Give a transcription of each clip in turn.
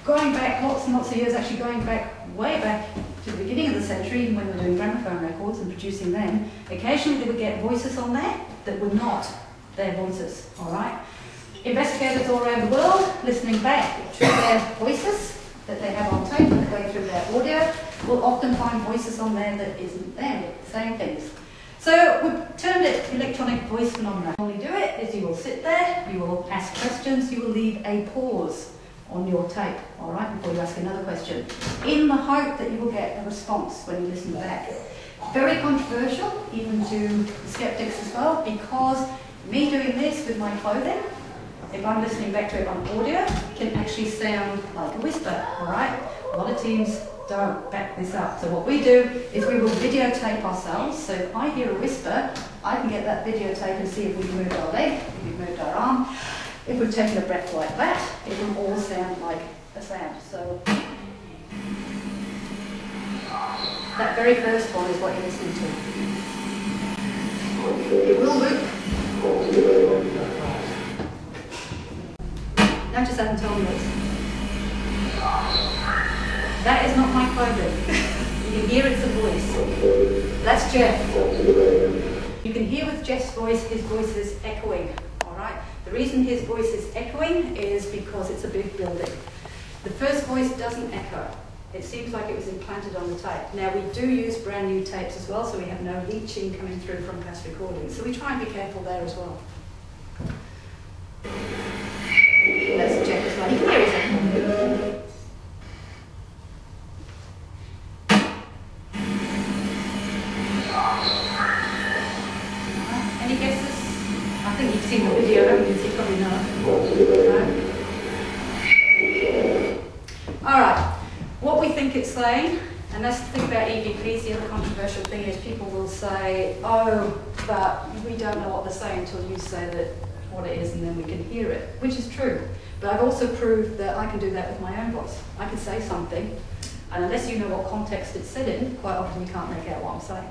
going back lots and lots of years, actually going back way back to the beginning of the century, even when we were doing gramophone records and producing them, occasionally they would get voices on there that were not their voices, all right? Investigators all around the world, listening back to their voices that they have on tape and going through their audio, will often find voices on there that isn't them, saying things. So we've termed it electronic voice phenomena. How you do it is you will sit there, you will ask questions, you will leave a pause on your tape, all right, before you ask another question, in the hope that you will get a response when you listen back. Very controversial, even to skeptics as well, because me doing this with my clothing, if I'm listening back to it on audio, can actually sound like a whisper, all right? A lot of teams don't back this up. So what we do is we will videotape ourselves. So if I hear a whisper, I can get that videotape and see if we've moved our leg, if we've moved our arm. If we've taken a breath like that, it will all sound like a sound. So that very first one is what you're listening to. It will loop. Now just haven't told me this. That is not my clothing. You can hear it's a voice. That's Jeff. You can hear with Jeff's voice, his voice is echoing. Alright? The reason his voice is echoing is because it's a big building. The first voice doesn't echo. It seems like it was implanted on the tape. Now we do use brand new tapes as well, so we have no leaching coming through from past recordings. So we try and be careful there as well. That's Jeff as well. You can hear his echo. Any guesses? I think you've seen the video, haven't you? So you probably know. Alright, what we think it's saying, and that's the thing about EVPs, the other controversial thing is people will say, oh, but we don't know what they're saying until you say that what it is and then we can hear it, which is true. But I've also proved that I can do that with my own voice. I can say something, and unless you know what context it's said in, quite often you can't make out what I'm saying.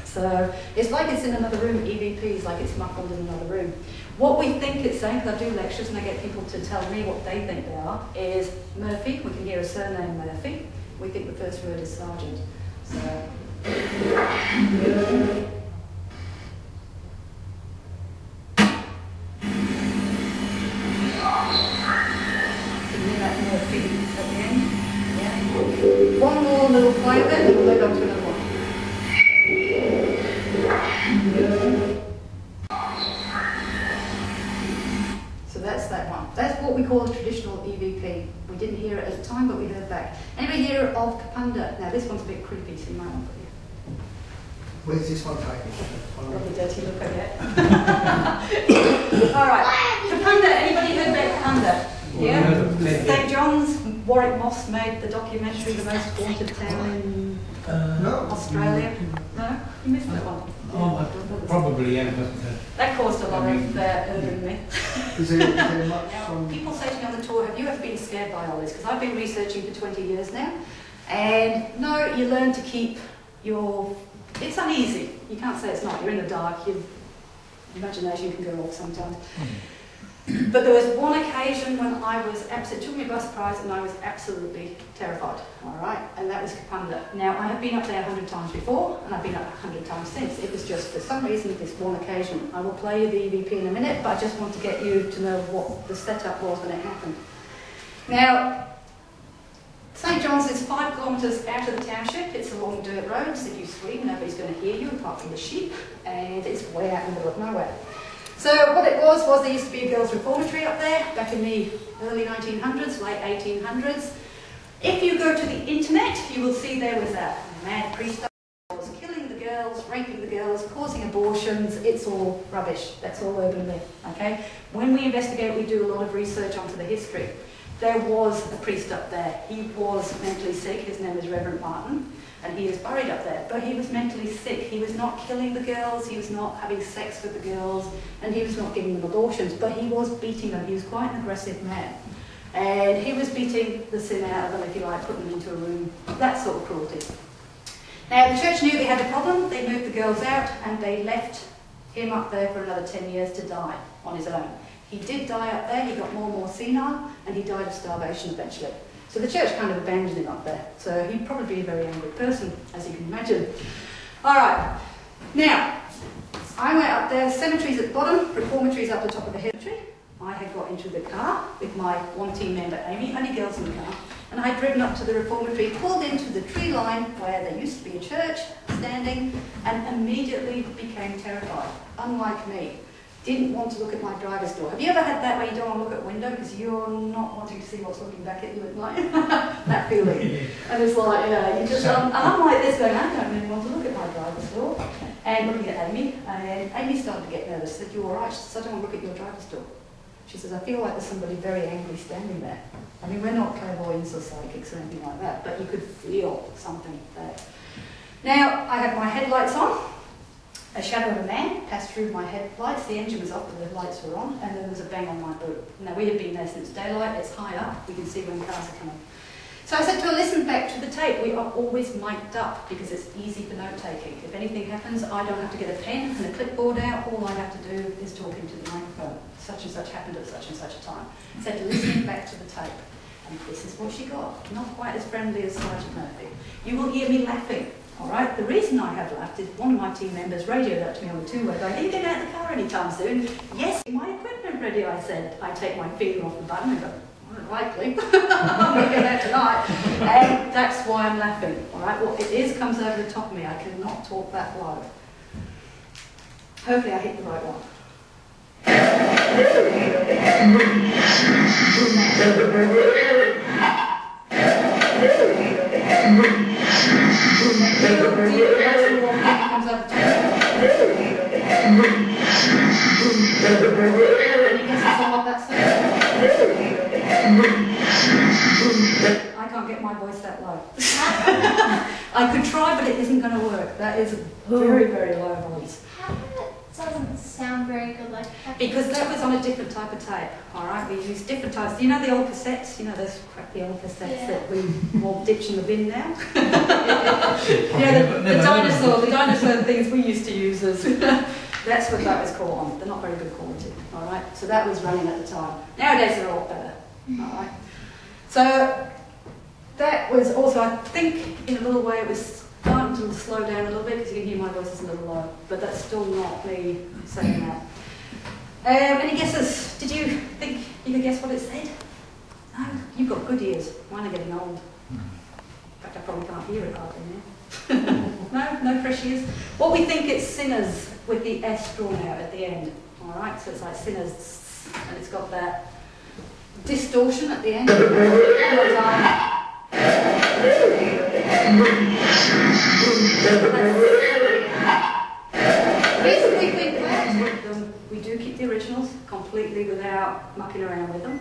So it's like it's in another room, EVPs, like it's muffled in another room. What we think it's saying, because I do lectures and I get people to tell me what they think they are, is Murphy. We can hear a surname Murphy. We think the first word is Sergeant. So. One more little flavour and we'll move on to another one. So that's that one. That's what we call a traditional EVP. We didn't hear it at the time, but we heard back. Anybody hear of Kapunda? Now this one's a bit creepy, so you might want to put it. Where's this one taken? Probably dirty look I get. Alright. Kapunda, anybody heard about Kapunda? Yeah? St. John's, Warwick Moss made the documentary The Most Haunted Town in Australia. No? You missed that one? Oh, probably, yeah. That caused a lot of urban myth. Is there much now, people say to me on the tour, have you ever been scared by all this? Because I've been researching for 20 years now. And no, you learn to keep your... It's uneasy. You can't say it's not. You're in the dark. Your imagination can go off sometimes. But there was one occasion when I was absolutely, it took me by surprise and I was absolutely terrified, all right? And that was Kapunda. Now, I have been up there 100 times before and I've been up 100 times since. It was just, for some reason, this one occasion. I will play you the EVP in a minute, but I just want to get you to know what the setup was when it happened. Now, St. John's is 5 kilometres out of the township. It's along dirt roads. If you scream, nobody's going to hear you apart from the sheep. And it's way out in the middle of nowhere. So what it was there used to be a girls' reformatory up there back in the early 1900s, late 1800s. If you go to the internet, you will see there was a mad priest who was killing the girls, raping the girls, causing abortions. It's all rubbish. That's all urban myth, okay? When we investigate, we do a lot of research onto the history. There was a priest up there. He was mentally sick. His name is Reverend Martin. And he is buried up there, but he was mentally sick. He was not killing the girls, he was not having sex with the girls, and he was not giving them abortions, but he was beating them. He was quite an aggressive man. And he was beating the sin out of them, if you like, putting them into a room, that sort of cruelty. Now, the church knew they had a problem. They moved the girls out, and they left him up there for another 10 years to die on his own. He did die up there, he got more and more senile, and he died of starvation eventually. So the church kind of abandoned him up there. So he'd probably be a very angry person, as you can imagine. All right, now, I went up there, cemeteries at the bottom, reformatories up the top of the cemetery. I had got into the car with my one team member, Amy, only girls in the car, and I had driven up to the reformatory, pulled into the tree line where there used to be a church standing, and immediately became terrified, unlike me. Didn't want to look at my driver's door. Have you ever had that where you don't want to look at a window because you're not wanting to see what's looking back at you at night? That feeling. And it's like, you just, and I'm like this going, I don't really want to look at my driver's door. And looking at Amy, and Amy started to get nervous. She said, "You all right?" She said, "I don't want to look at your driver's door." She says, "I feel like there's somebody very angry standing there." I mean, we're not clairvoyants or psychics or anything like that, but you could feel something there. Now, I had my headlights on. A shadow of a man passed through my headlights. The engine was off, but the lights were on, and there was a bang on my boot. Now, we had been there since daylight. It's high up. We can see when cars are coming. So I said to her, "Listen back to the tape. We are always mic'd up because it's easy for note-taking. If anything happens, I don't have to get a pen and a clipboard out. All I have to do is talk into the microphone. Such and such happened at such and such a time." I said to listen back to the tape. And this is what she got. Not quite as friendly as Sergeant Murphy. "You will hear me laughing. All right, the reason I have laughed is one of my team members radioed up to me on the two-way going, 'Are you getting out of the car anytime soon?' 'Yes, my equipment ready,' I said. I take my finger off the button and go, 'Likely, I'm going to get out tonight.' And that's why I'm laughing. All right, what it is comes over the top of me. I cannot talk that loud. Hopefully I hit the right one. I can't get my voice that low. I could try, but it isn't going to work. That is a very, very low voice. How come it doesn't sound very good like that? Because that was on a different type of tape, all right? We used different types. You know the old cassettes? You know those crappy old cassettes that we will ditch in the bin now? The dinosaur things we used to use as... That's what that was caught on. They're not very good quality, all right? So that was running at the time. Nowadays they're a lot better, all right? So that was also, I think, in a little way it was starting to slow down a little bit because you can hear my voice is a little low, but that's still not me saying that. Any guesses? Did you think you could guess what it said? No, you've got good ears. Mine are getting old. In fact, I probably can't hear it hardly now. No fresh ears. What we think it's sinners with the S drawn out at the end. All right, so it's like sinners, and it's got that distortion at the end. Reasonably quick words with them. We do keep the originals completely without mucking around with them.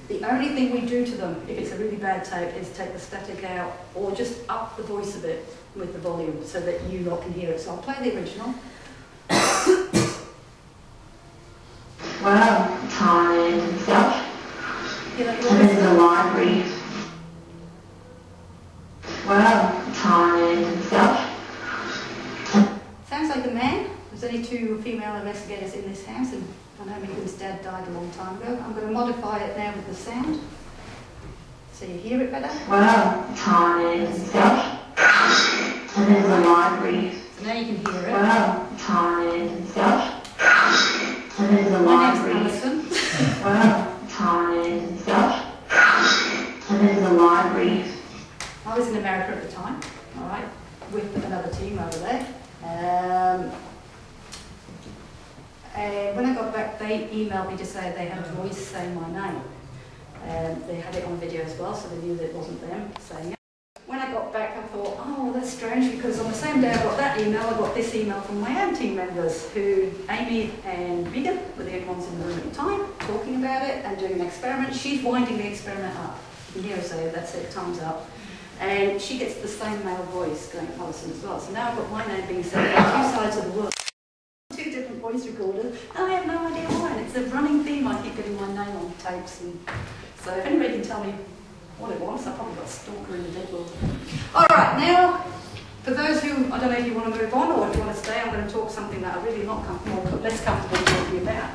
The only thing we do to them, if it's a really bad tape, is take the static out or just up the voice a bit with the volume so that you lot can hear it. So I'll play the original. Well, tired and stuff. And there's a library. Well, tired and stuff. Sounds like a man. There's only 2 female investigators in this house, and I know Megan's dad died a long time ago. I'm going to modify it now with the sound, so you hear it better. Well, tired and stuff. And there's a library. So now you can hear it. Well, tired and stuff. And there's a My name's library. Alison. Well, tired and stuff. And there's a library. I was in America at the time, all right, with another team over there. And when I got back, they emailed me to say they had a voice saying my name. They had it on video as well, so they knew that it wasn't them saying it. When I got back, I thought, oh, that's strange, because on the same day I got that email, I got this email from my own team members, who, Amy and Megan, were the only ones in the room at the time, talking about it and doing an experiment. She's winding the experiment up. You can hear her say, that's it, time's up. And she gets the same male voice going at Alison as well. So now I've got my name being said on 2 sides of the world. 2 different voice recorders, and I have no idea why. And it's a running theme, I keep getting my name on tapes. And so if anybody can tell me what it was, I've probably got a stalker in the dead world. All right, now, for those who, I don't know if you want to move on or if you want to stay, I'm going to talk something that I'm really not comfortable, less comfortable talking about.